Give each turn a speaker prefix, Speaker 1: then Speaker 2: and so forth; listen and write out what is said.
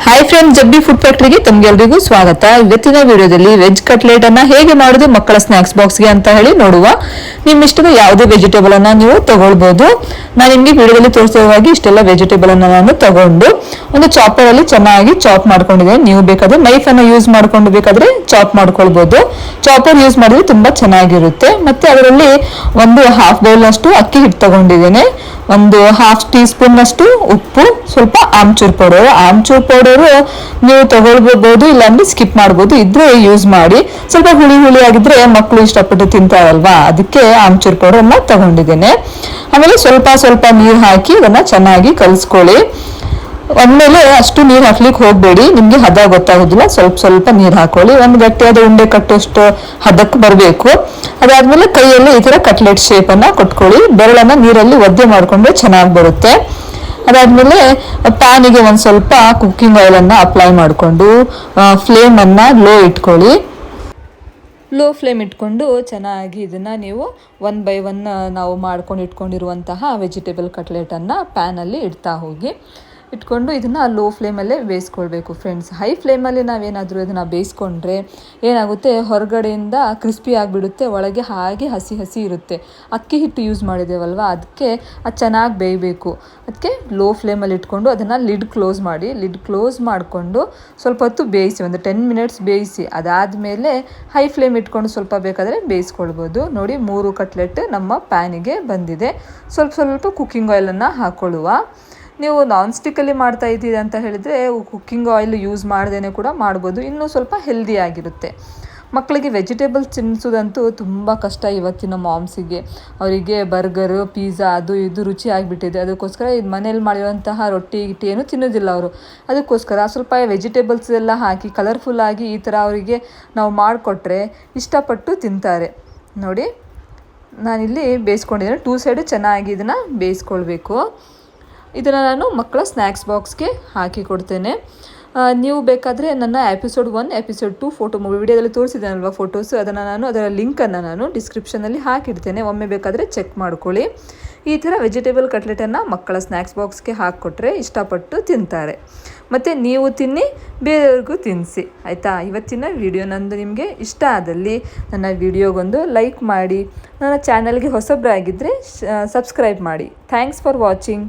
Speaker 1: Hi friends, ಜಬ್ಬಿ food ಫ್ಯಾಕ್ಟರಿಗೆ ತಮಗೆಲ್ಲರಿಗೂ ಸ್ವಾಗತ. ಇವತ್ತಿನ ವಿಡಿಯೋದಲ್ಲಿ ವೆಜ್ ಕಟ್ಲೆಟ್ ಅನ್ನ ಹೇಗೆ ಮಾಡೋದು ಮಕ್ಕಳ ಸ್ನಾಕ್ಸ್ ಬಾಕ್ಸ್ಗೆ ಅಂತ ಹೇಳಿ ನೋಡುವ. ನಿಮ್ಮ ಇಷ್ಟದ ಯಾವುದೇ ವೆಜಿಟೇಬಲ್ ಅನ್ನ ನೀವು ತಗೊಳ್ಬಹುದು. ನಾನು ನಿಮಗೆ ವಿಡಿಯೋದಲ್ಲಿ ತೋರಿಸಿರುವ ಹಾಗೆ ಇಷ್ಟೆಲ್ಲ ವೆಜಿಟೇಬಲ್ ಅನ್ನ ನಾನು ತಗೊಂಡು ಒಂದು ಚಾಪರ್ ಅಲ್ಲಿ ಚೆನ್ನಾಗಿ ಚಾಪ್ ಮಾಡ್ಕೊಂಡಿದ್ದೇನೆ. ನೀವು ಬೇಕಾದ್ರೆ ನೈಫ್ ಅನ್ನ ಯೂಸ್ ಮಾಡ್ಕೊಂಡು ಬೇಕಾದ್ರೆ ಚಾಪ್ ಮಾಡ್ಕೊಳ್ಬಹುದು. ಚಾಪರ್ ಯೂಸ್ ಮಾಡಿದ್ರೆ ತುಂಬಾ ಚೆನ್ನಾಗಿರುತ್ತೆ. ಮತ್ತೆ ಅದರಲ್ಲಿ ಒಂದು ಹಾಫ್ ಬೌಲ್ ಅಷ್ಟು ಅಕ್ಕಿ ಹಿಟ್ಟು ತಗೊಂಡಿದ್ದೇನೆ, ಒಂದು ಹಾಫ್ ಟೀ ಸ್ಪೂನ್ ಅಷ್ಟು ಉಪ್ಪು, ಸ್ವಲ್ಪ ಆಮ್ಚೂರ್ ಪೌಡರು ನೀವು ತಗೊಳ್ಬಹುದು, ಇಲ್ಲಾಂದ್ರೆ ಸ್ಕಿಪ್ ಮಾಡ್ಬೋದು. ಇದ್ರೆ ಯೂಸ್ ಮಾಡಿ. ಸ್ವಲ್ಪ ಹುಳಿ ಆಗಿದ್ರೆ ಮಕ್ಕಳು ಇಷ್ಟಪಟ್ಟು ತಿಂತಾರಲ್ವಾ, ಅದಕ್ಕೆ ಆಮ್ಚೂರ್ ಪೌಡರ್ ಅನ್ನ ತಗೊಂಡಿದ್ದೇನೆ. ಆಮೇಲೆ ಸ್ವಲ್ಪ ನೀರು ಹಾಕಿ ಅದನ್ನ ಚೆನ್ನಾಗಿ ಕಲಿಸ್ಕೊಳ್ಳಿ. ಒಂದ್ಮೇಲೆ ಅಷ್ಟು ನೀರು ಹಾಕ್ಲಿಕ್ಕೆ ಹೋಗ್ಬೇಡಿ, ನಿಮ್ಗೆ ಹದ ಗೊತ್ತಾಗೋದಿಲ್ಲ. ಸ್ವಲ್ಪ ನೀರು ಹಾಕೊಳ್ಳಿ. ಒಂದು ಗಟ್ಟಿಯಾದ ಉಂಡೆ ಕಟ್ಟುವಷ್ಟು ಹದಕ್ಕೆ ಬರಬೇಕು. ಅದಾದ್ಮೇಲೆ ಕೈಯಲ್ಲಿ ಈ ತರ ಕಟ್ಲೆಟ್ ಶೇಪ್ ಅನ್ನ ಕೊಟ್ಕೊಳ್ಳಿ. ಬೆರಳನ್ನ ನೀರಲ್ಲಿ ಒದ್ದೆ ಮಾಡ್ಕೊಂಡ್ರೆ ಚೆನ್ನಾಗಿ ಬರುತ್ತೆ. ಅದಾದ್ಮೇಲೆ ಪ್ಯಾನಿಗೆ ಒಂದ್ ಸ್ವಲ್ಪ ಕುಕ್ಕಿಂಗ್ ಆಯಿಲ್ ಅನ್ನ ಅಪ್ಲೈ ಮಾಡಿಕೊಂಡು ಫ್ಲೇಮ್ ಅನ್ನ ಲೋ ಫ್ಲೇಮ್ ಇಟ್ಕೊಂಡು ಚೆನ್ನಾಗಿ ಇದನ್ನ ನೀವು ಒನ್ ಬೈ ಒನ್ ನಾವು ಮಾಡ್ಕೊಂಡು ಇಟ್ಕೊಂಡಿರುವಂತಹ ವೆಜಿಟೇಬಲ್ ಕಟ್ಲೆಟನ್ನು ಪ್ಯಾನಲ್ಲಿ ಇಡ್ತಾ ಹೋಗಿ. ಇಟ್ಕೊಂಡು ಇದನ್ನು ಲೋ ಫ್ಲೇಮಲ್ಲೇ ಬೇಯಿಸ್ಕೊಳ್ಬೇಕು ಫ್ರೆಂಡ್ಸ್. ಹೈ ಫ್ಲೇಮಲ್ಲಿ ನಾವೇನಾದರೂ ಇದನ್ನು ಬೇಯಿಸ್ಕೊಂಡ್ರೆ ಏನಾಗುತ್ತೆ, ಹೊರಗಡೆಯಿಂದ ಕ್ರಿಸ್ಪಿ ಆಗಿಬಿಡುತ್ತೆ, ಒಳಗೆ ಹಾಗೆ ಹಸಿ ಇರುತ್ತೆ. ಅಕ್ಕಿ ಹಿಟ್ಟು ಯೂಸ್ ಮಾಡಿದ್ದೇವಲ್ವ, ಅದಕ್ಕೆ ಅದು ಚೆನ್ನಾಗಿ ಬೇಯಬೇಕು. ಅದಕ್ಕೆ ಲೋ ಫ್ಲೇಮಲ್ಲಿ ಇಟ್ಕೊಂಡು ಅದನ್ನು ಲಿಡ್ ಕ್ಲೋಸ್ ಮಾಡಿಕೊಂಡು ಸ್ವಲ್ಪ ಹೊತ್ತು ಬೇಯಿಸಿ, ಒಂದು 10 ಮಿನಿಟ್ಸ್ ಬೇಯಿಸಿ. ಅದಾದಮೇಲೆ ಹೈ ಫ್ಲೇಮ್ ಇಟ್ಕೊಂಡು ಸ್ವಲ್ಪ ಬೇಕಾದರೆ ಬೇಯಿಸ್ಕೊಳ್ಬೋದು. ನೋಡಿ, 3 ಕಟ್ಲೆಟ್ ನಮ್ಮ ಪ್ಯಾನಿಗೆ ಬಂದಿದೆ. ಸ್ವಲ್ಪ ಕುಕ್ಕಿಂಗ್ ಆಯಿಲನ್ನು ಹಾಕ್ಕೊಳ್ಳುವ. ನೀವು ನಾನ್ ಸ್ಟಿಕ್ಕಲ್ಲಿ ಮಾಡ್ತಾ ಇದ್ದೀರಿ ಅಂತ ಹೇಳಿದರೆ ಕುಕ್ಕಿಂಗ್ ಆಯಿಲ್ ಯೂಸ್ ಮಾಡ್ದೇ ಕೂಡ ಮಾಡ್ಬೋದು, ಇನ್ನೂ ಸ್ವಲ್ಪ ಹೆಲ್ದಿ ಆಗಿರುತ್ತೆ. ಮಕ್ಕಳಿಗೆ ವೆಜಿಟೇಬಲ್ಸ್ ತಿನ್ನಿಸೋದಂತೂ ತುಂಬ ಕಷ್ಟ ಇವತ್ತಿನ ಮಾಮ್ಸಿಗೆ. ಅವರಿಗೆ ಬರ್ಗರು, ಪಿಜ್ಜಾ ಅದು ಇದು ರುಚಿ ಆಗಿಬಿಟ್ಟಿದೆ. ಅದಕ್ಕೋಸ್ಕರ ಇದು ಮನೇಲಿ ಮಾಡಿರುವಂತಹ ರೊಟ್ಟಿ ಏನು ತಿನ್ನೋದಿಲ್ಲ ಅವರು. ಅದಕ್ಕೋಸ್ಕರ ಸ್ವಲ್ಪ ವೆಜಿಟೇಬಲ್ಸ್ ಎಲ್ಲ ಹಾಕಿ ಕಲರ್ಫುಲ್ಲಾಗಿ ಈ ಥರ ಅವರಿಗೆ ನಾವು ಮಾಡಿಕೊಟ್ರೆ ಇಷ್ಟಪಟ್ಟು ತಿಂತಾರೆ. ನೋಡಿ, ನಾನಿಲ್ಲಿ ಬೇಯಿಸ್ಕೊಂಡಿದ್ದೇನೆ. 2 ಸೈಡು ಚೆನ್ನಾಗಿ ಇದನ್ನು ಬೇಯಿಸ್ಕೊಳ್ಬೇಕು. ಇದನ್ನು ನಾನು ಮಕ್ಕಳ ಸ್ನ್ಯಾಕ್ಸ್ ಬಾಕ್ಸ್ಗೆ ಹಾಕಿ ಕೊಡ್ತೇನೆ. ನೀವು ಬೇಕಾದರೆ ನನ್ನ ಎಪಿಸೋಡ್ 1, ಎಪಿಸೋಡ್ 2 ವಿಡಿಯೋದಲ್ಲಿ ತೋರಿಸಿದ್ದೇನಲ್ವ ಫೋಟೋಸ್, ಅದರ ಲಿಂಕನ್ನು ನಾನು ಡಿಸ್ಕ್ರಿಪ್ಷನಲ್ಲಿ ಹಾಕಿಡ್ತೇನೆ. ಒಮ್ಮೆ ಬೇಕಾದರೆ ಚೆಕ್ ಮಾಡ್ಕೊಳ್ಳಿ. ಈ ಥರ ವೆಜಿಟೇಬಲ್ ಕಟ್ಲೆಟನ್ನು ಮಕ್ಕಳ ಸ್ನ್ಯಾಕ್ಸ್ ಬಾಕ್ಸ್ಗೆ ಹಾಕಿಕೊಟ್ರೆ ಇಷ್ಟಪಟ್ಟು ತಿಂತಾರೆ. ಮತ್ತು ನೀವು ತಿನ್ನಿ, ಬೇರೆಯವ್ರಿಗೂ ತಿನ್ನಿಸಿ, ಆಯಿತಾ? ಇವತ್ತಿನ ವಿಡಿಯೋ ನಂದು ನಿಮಗೆ ಇಷ್ಟ ಆದಲ್ಲಿ ನನ್ನ ವಿಡಿಯೋಗೊಂದು ಲೈಕ್ ಮಾಡಿ, ನನ್ನ ಚಾನಲ್ಗೆ ಹೊಸಬ್ರಾಗಿದ್ದರೆ ಸಬ್ಸ್ಕ್ರೈಬ್ ಮಾಡಿ. Thanks for watching.